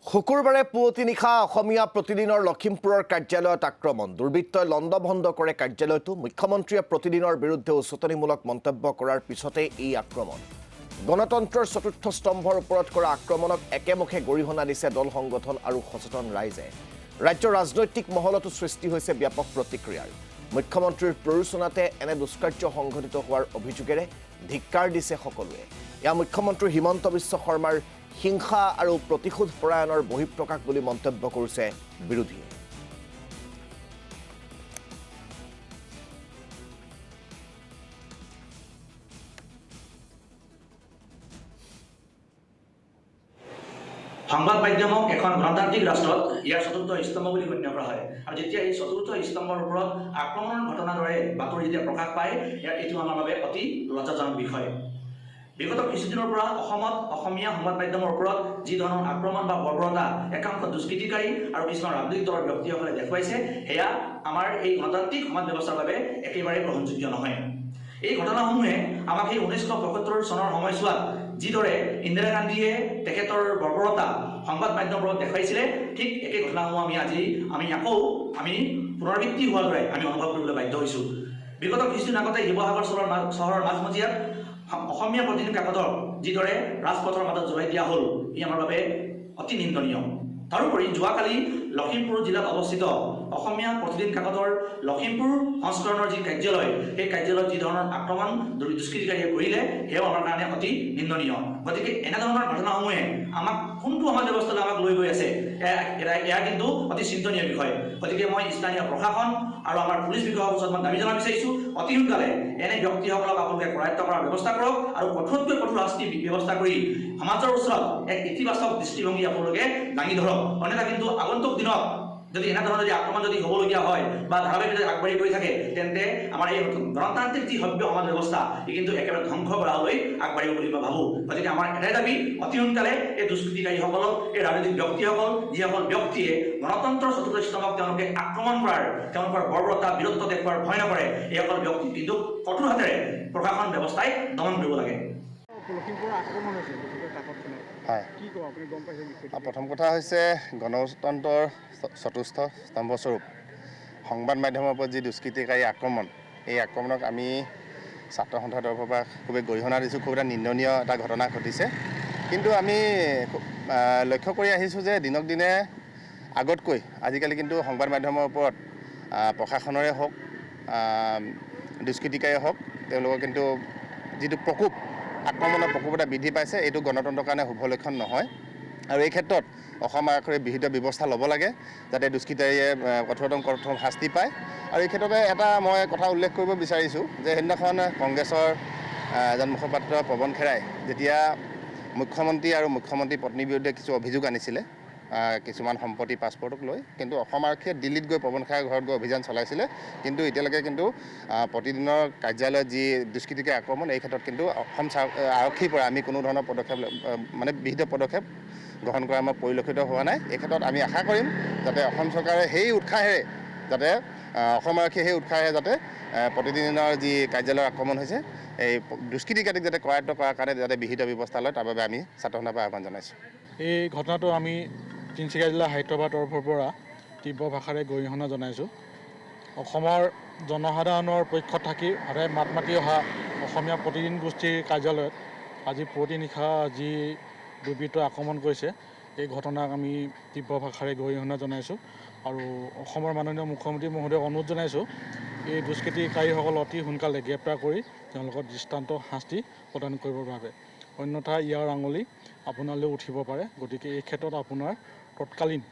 শুকুৰবাৰে পুৱতি নিশা অসমীয়া প্ৰতিদিনৰ লখিমপুৰৰ কাৰ্যালয়ত আক্ৰমণ দুৰ্বৃত্তই লণ্ডভণ্ড কৰে কাৰ্যালয়টো মুখ্যমন্ত্ৰীয়ে প্ৰতিদিনৰ বিৰুদ্ধে উচতনিমূলক মন্তব্য কৰাৰ পিছতে এই আক্ৰমণ গণতন্ত্ৰৰ চতুৰ্থ স্তম্ভৰ ওপৰত কৰা আক্ৰমণক একেমুখে গৰিহণা দিছে দল সংগঠন আৰু সচেতন ৰাইজে ৰাজ্যৰ ৰাজনৈতিক মহলতো সৃষ্টি হৈছে ব্যাপক প্ৰতিক্ৰিয়াৰ মুখ্যমন্ত্ৰীৰ প্ৰৰোচনাতে এনে দুষ্কাৰ্য সংঘটিত হোৱাৰ অভিযোগেৰে ধিক্কাৰ দিছে সকলোৱে ইয়া মুখ্যমন্ত্ৰী হিমন্ত বিশ্ব শৰ্মাৰ হিংসা আৰু প্ৰতিশোধ পৰায়ণৰ বহিঃপ্ৰকাশ বুলি মন্তব্য কৰিছে বিৰোধীয়ে সংবাদ মাধ্যমক এখন গণতান্ত্ৰিক ৰাষ্ট্ৰত ইয়াৰ চতুৰ্থ স্তম্ভ বুলি গণ্য কৰা হয় আৰু যেতিয়া এই চতুৰ্থ স্তম্ভৰ ওপৰত আক্ৰমণৰ ঘটনাৰ দৰে বাতৰি যেতিয়া প্ৰকাশ পায় এইটো আমাৰ বাবে অতি লজ্জাজনক বিষয় বিগত কিছুদিনৰ পৰা অসমত অসমীয়া সংবাদ মাধ্যমৰ ওপৰত যি ধৰণৰ আক্ৰমণ বা বৰ্বৰতা একাংশ দুষ্কৃতিকাৰী আৰু কিছুমান ৰাজনৈতিক দলৰ ব্যক্তিসকলে দেখুৱাইছে সেয়া আমাৰ এই গণতান্ত্ৰিক সমাজ ব্যৱস্থাৰ বাবে একেবাৰে গ্ৰহণযোগ্য নহয় এই ঘটনাসমূহে আমাক এই 1975 চনৰ সময়ছোৱাত যিদৰে ইন্দিৰা গান্ধীয়ে তেখেতৰ বৰ্বৰতা সংবাদ মাধ্যমৰ দেখাইছিলে ঠিক একে ঘটনাসমূহ আমি আকৌ পুনৰাবৃত্তি হোৱাৰ দৰে আমি অনুভৱ কৰিবলৈ বাধ্য হৈছোঁ বিগত কিছুদিন আগতে শিৱসাগৰ চহৰৰ মাজমজিয়াত অসমীয়া প্ৰতিদিন কাকতৰ যিদৰে ৰাজপথৰ মাজত জ্বলাই দিয়া হ'ল ই আমাৰ বাবে অতি নিন্দনীয় তাৰোপৰি যোৱাকালি লখিমপুৰ জিলাত অৱস্থিত অসমীয়া প্ৰতিদিন কাকতৰ লখিমপুৰ সংস্কৰণৰ যি কাৰ্যালয় সেই কাৰ্যালয়ত যি ধৰণৰ আক্ৰমণ দুষ্কৃতিকাৰীয়ে কৰিলে সেয়াও আমাৰ কাৰণে অতি নিন্দনীয় গতিকে এনেধৰণৰ ঘটনাসমূহে আমাক কোনটো সমাজ ব্যৱস্থালৈ আমাক লৈ গৈ আছে এয়া কিন্তু অতি চিন্তনীয় বিষয় গতিকে মই স্থানীয় প্ৰশাসন আৰু আমাৰ পুলিচ বিভাগৰ ওচৰত মই দাবী জনাব বিচাৰিছোঁ অতি সোনকালে এনে ব্যক্তিসকলক আপোনালোকে কৰায়ত্ব কৰাৰ ব্যৱস্থা কৰক আৰু কঠোৰতকৈ কঠোৰ শাস্তি ব্যৱস্থা কৰি সমাজৰ ওচৰত এক ইতিবাচক দৃষ্টিভংগী আপোনালোকে দাঙি ধৰক অন্যথা কিন্তু আগন্তুক দিনত যদি এনেধৰণৰ যদি আক্ৰমণ যদি হ'বলগীয়া হয় বা ধাৰাবাহিক যদি আগবাঢ়ি গৈ থাকে তেন্তে আমাৰ এই গণতান্ত্ৰিক যি সভ্য সমাজ ব্যৱস্থা ই কিন্তু একেবাৰে ধ্বংস কৰালৈ আগবাঢ়িব বুলি মই ভাবোঁ গতিকে আমাৰ এটাই দাবী অতি সোনকালে এই দুষ্কৃতিকাৰীসকলক এই ৰাজনৈতিক ব্যক্তিসকল যিসকল ব্যক্তিয়ে গণতন্ত্ৰৰ চতুৰ্থ স্তম্ভক তেওঁলোকে আক্ৰমণ কৰাৰ তেওঁলোকৰ বৰ্বৰতা বীৰত্ব দেখুওৱাৰ ভয় নকৰে এইসকল ব্যক্তি কিন্তু কঠোৰ হাতেৰে প্ৰশাসন ব্যৱস্থাই দমন কৰিব লাগে প্ৰথম কথা হৈছে গণতন্ত্ৰৰ চতুৰ্থ স্তম্ভস্বৰূপ সংবাদ মাধ্যমৰ ওপৰত যি দুষ্কৃতিকাৰী আক্ৰমণ এই আক্ৰমণক আমি ছাত্ৰ সন্থাৰ তৰফৰ পৰা খুবেই গৰিহণা দিছোঁ খুব এটা নিন্দনীয় এটা ঘটনা ঘটিছে কিন্তু আমি লক্ষ্য কৰি আহিছোঁ যে দিনক দিনে আগতকৈ আজিকালি কিন্তু সংবাদ মাধ্যমৰ ওপৰত প্ৰশাসনৰে হওক দুষ্কৃতিকাৰীয়ে হওক তেওঁলোকৰ কিন্তু যিটো প্ৰকোপ আক্ৰমণৰ প্ৰকোপতা বৃদ্ধি পাইছে এইটো গণতন্ত্ৰৰ কাৰণে শুভ লক্ষণ নহয় আৰু এই ক্ষেত্ৰত অসম আৰক্ষীয়ে বিহিত ব্যৱস্থা ল'ব লাগে যাতে দুষ্কৃতিকাৰীয়ে কঠোৰ শাস্তি পায় আৰু এই ক্ষেত্ৰতে এটা মই কথা উল্লেখ কৰিব বিচাৰিছোঁ যে সেইদিনাখন কংগ্ৰেছৰ এজন মুখপাত্ৰ পৱন খেৰাই যেতিয়া মুখ্যমন্ত্ৰী আৰু মুখ্যমন্ত্ৰী পত্নীৰ বিৰুদ্ধে কিছু অভিযোগ আনিছিলে কিছুমান সম্পত্তি পাছপৰ্টক লৈ কিন্তু অসম আৰক্ষীয়ে দিল্লীত গৈ পৱন খেৰাৰ ঘৰত গৈ অভিযান চলাইছিলে কিন্তু এতিয়ালৈকে কিন্তু প্ৰতিদিনৰ কাৰ্যালয়ত যি দুষ্কৃতিকাৰী আক্ৰমণ এই ক্ষেত্ৰত কিন্তু অসম আৰক্ষীৰ পৰা আমি কোনো ধৰণৰ পদক্ষেপ বিহিত পদক্ষেপ গ্ৰহণ কৰা আমাৰ পৰিলক্ষিত হোৱা নাই এই ক্ষেত্ৰত আমি আশা কৰিম যাতে অসম চৰকাৰে সেই উৎসাহেৰে যাতে অসম আৰক্ষীয়ে সেই উৎসাহেৰে যাতে প্ৰতিদিনৰ যি কাৰ্যালয়ৰ আক্ৰমণ হৈছে এই দুষ্কৃতিকাৰীক যাতে কৰায়ত্ব কৰাৰ কাৰণে যাতে বিহিত ব্যৱস্থা লয় তাৰ বাবে আমি ছাত্ৰ সন্থাৰ পৰা আহ্বান জনাইছোঁ এই ঘটনাটো আমি তিনিচুকীয়া জিলা সাহিত্য সভাৰ তৰফৰ পৰা তীব্ৰ ভাষাৰে গৰিহণা জনাইছোঁ অসমৰ জনসাধাৰণৰ পক্ষত থাকি সদায় মাত মাতি অহা অসমীয়া প্ৰতিদিন গোষ্ঠীৰ কাৰ্যালয়ত আজি পুৱতি নিশা যি দুৰ্বৃত্তই আক্ৰমণ কৰিছে এই ঘটনাক আমি তীব্ৰ ভাষাৰে গৰিহণা জনাইছোঁ আৰু অসমৰ মাননীয় মুখ্যমন্ত্ৰী মহোদয়ক অনুৰোধ জনাইছোঁ এই দুষ্কৃতিকাৰীসকল অতি সোনকালে গ্ৰেপ্তাৰ কৰি তেওঁলোকক দৃষ্টান্ত শাস্তি প্ৰদান কৰিবৰ বাবে অন্যথা ইয়াৰ আঙুলি আপোনালৈ উঠিব পাৰে গতিকে এই ক্ষেত্ৰত আপোনাৰ তৎকালীন